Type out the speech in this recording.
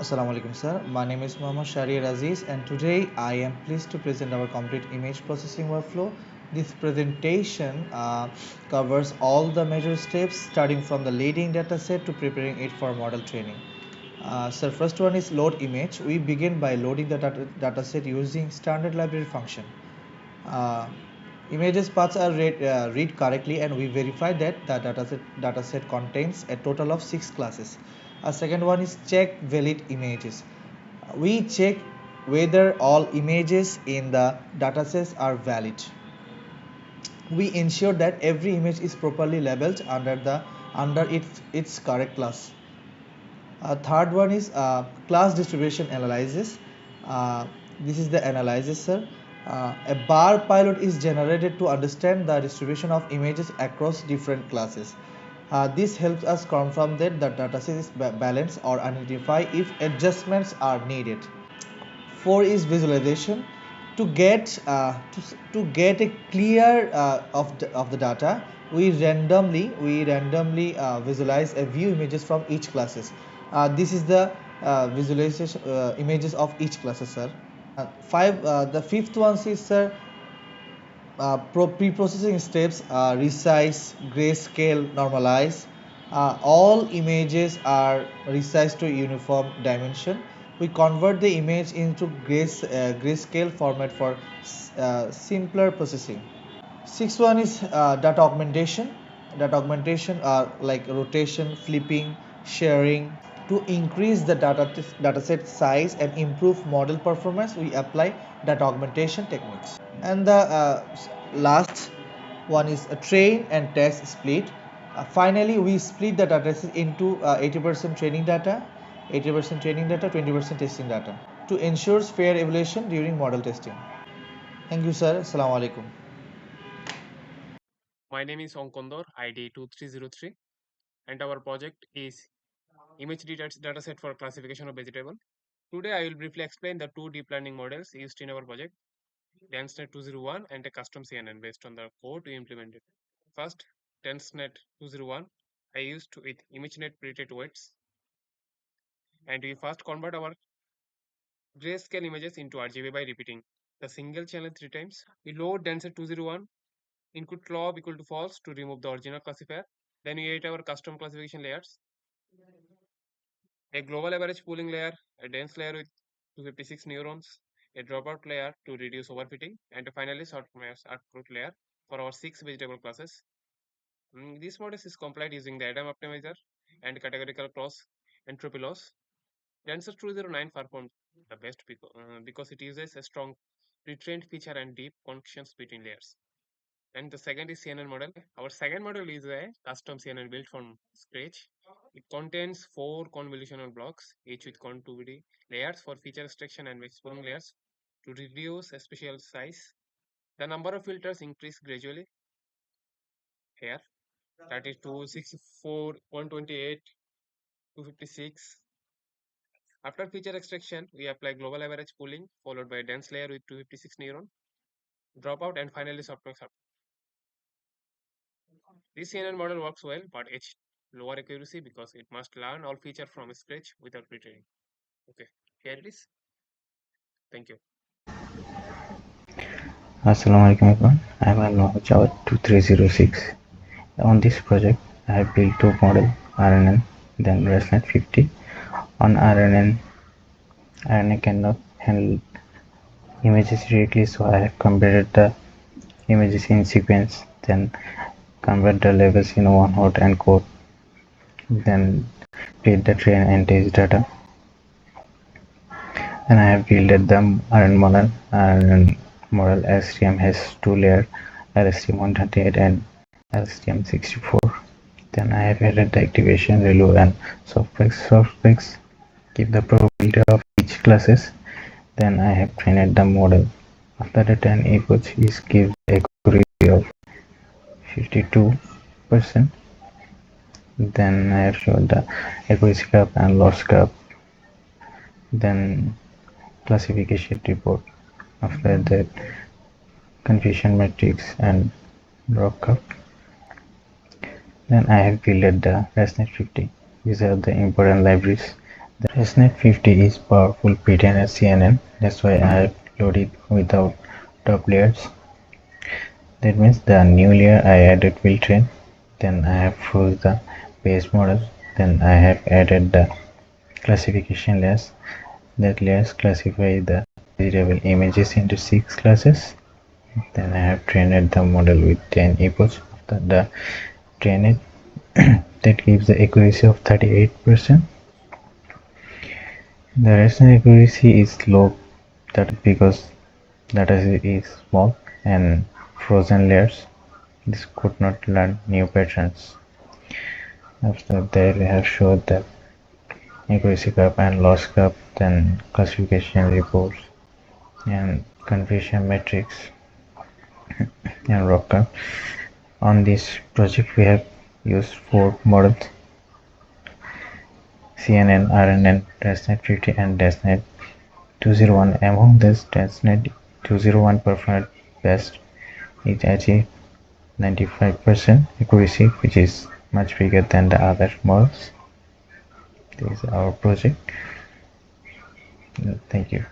Assalamu alaikum sir, my name is Mahmud Shariar Aziz and today I am pleased to present our complete image processing workflow. This presentation covers all the major steps starting from the leading dataset to preparing it for model training. Sir, first one is load image. We begin by loading the dataset using standard library function. Uh, Images paths are read correctly and we verify that the dataset contains a total of 6 classes. A second one is check valid images. We check whether all images in the datasets are valid. We ensure that every image is properly labeled under its correct class. Third one is class distribution analysis. This is the analysis, sir. A bar pilot is generated to understand the distribution of images across different classes. This helps us confirm that the dataset is balanced or identify if adjustments are needed. 4 is visualization. To get a clear of the data, we randomly visualize a view images from each classes. This is the visualization images of each classes, sir. The fifth one is, sir, pre-processing steps: resize, grayscale, normalize. All images are resized to uniform dimension. We convert the image into grayscale format for simpler processing. Sixth one is data augmentation. Data augmentation are like rotation, flipping, sharing. To increase the dataset size and improve model performance, we apply data augmentation techniques. And the last one is a train and test split. Finally, we split the dataset into 80% training data, 20% testing data to ensure fair evaluation during model testing. Thank you, sir. Assalamu alaikum. My name is Onkondor, ID 2303, and our project is image dataset for classification of vegetable. Today, I will briefly explain the two deep learning models used in our project, DenseNet 201 and a custom CNN based on the code we implemented. First, DenseNet 201, I used with ImageNet preset weights, and we first convert our grayscale images into RGB by repeating the single channel 3 times. We load DenseNet 201 input clock equal to false to remove the original classifier. Then we create our custom classification layers. A global average pooling layer, a dense layer with 256 neurons, a dropout layer to reduce overfitting, and finally softmax output layer for our 6 vegetable classes. This model is compliant using the Adam optimizer and categorical cross entropy loss. Tensor 209 performed the best because it uses a strong retrained feature and deep connections between layers. And the second is CNN model. Our second model is a custom CNN built from scratch. It contains 4 convolutional blocks, each with contivity layers for feature extraction and exploring layers to reduce spatial size. The number of filters increase gradually here. That is 264, 128, 256. After feature extraction, we apply global average pooling followed by a dense layer with 256 neuron, dropout, and finally softmax output. This CNN model works well, but it's lower accuracy because it must learn all feature from scratch without retraining. Okay, here it is. Thank you. Assalamu alaikum everyone. I am Mahmud jawad 2306. On this project, I have built two model RNN, then ResNet 50. On RNN cannot handle images directly, so I have converted the images in sequence, then convert the labels in one hot and code, then read the train and test data. Then I have built the RNN model. RNN model LSTM has two layers, LSTM-138 and LSTM-64. Then I have added the activation, relu, and softmax give the probability of each classes. Then I have trained the model. After the 10 inputs, it gives the accuracy of 52%. Then I have shown the accuracy curve and loss curve. Then classification report. After that, confusion matrix and drop curve. Then I have built the ResNet 50. These are the important libraries. The ResNet 50 is powerful pretender CNN, that's why I have loaded without top layers. That means the new layer I added will train, then I have froze the base model, then I have added the classification layers. That layers classify the vegetable images into 6 classes. Then I have trained the model with 10 epochs after the trained that gives the accuracy of 38%. The rational accuracy is low, that is because dataset is small and frozen layers. This could not learn new patterns. After that, we have showed the accuracy curve and loss curve, then classification reports and confusion matrix and rock curve. On this project, we have used 4 models: CNN, RNN, DashNet 50, and DashNet 201. Among this, DashNet 201 performed best. It achieved 95% accuracy, which is much bigger than the other models. This is our project. Thank you.